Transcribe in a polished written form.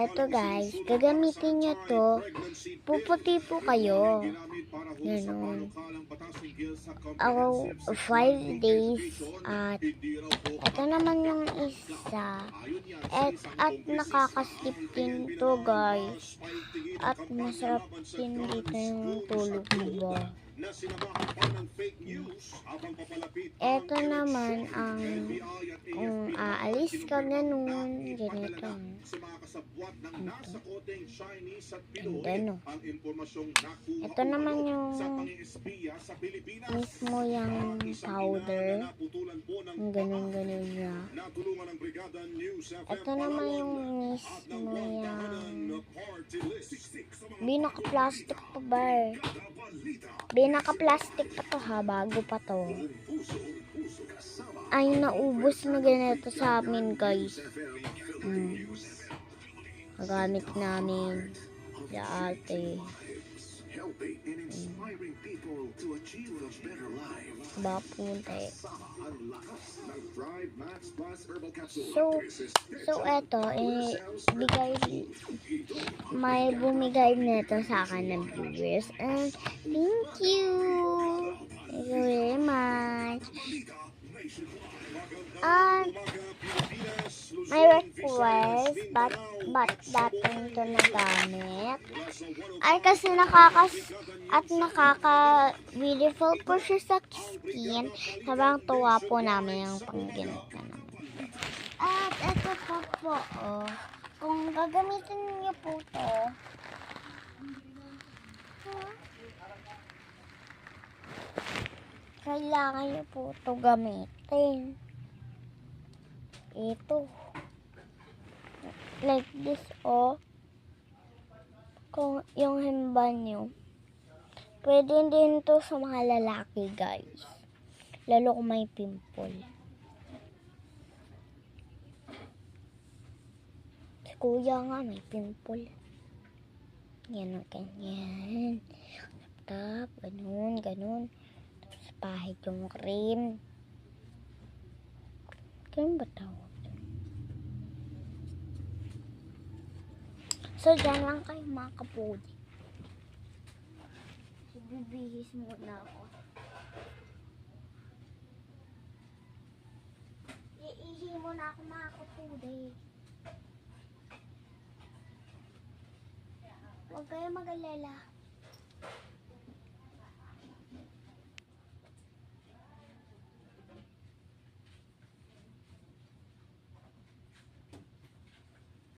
Eto guys, gagamitin nyo to, puputi po kayo. Ganon. Ako, 5 days at eto naman yung isa. At nakakaslip din to guys. At masarap din dito yung tulog mo ba. Eto naman ang kung aalis ka ganun, ganito. Ganda no. Ito naman yung mismo yung powder. Ganun niya. Ito naman yung mismo yung binaka-plastic pa ba eh. Binaka-plastic pa to ha, bago pa to. Ay, naubos na ganito sa amin guys. Nagamit namin sa ate. Bapunta eh. So eto, may bumigay nito sa akin ng viewers. And thank you. Thank you very much. May request, but dating ito nagamit. Ay, kasi nakaka-beautiful po siya sa skin. Sabang tuwa po namin yung pangginit na naman. At ito po, kung gagamitin niyo po ito, kailangan niyo po ito gamitin. Ito. Like this, kung yung himban nyo. Pwede din to sa mga lalaki, guys. Lalo kung may pimple. Si kuya nga may pimple. Yan, ganyan. Tap, ganun. Tapos pahit yung cream. Ganun ba tawag? So, dyan lang kayo mga kapudi. So, bibihis muna ako. Iihi muna ako mga kapudi. Huwag kayo mag-alala.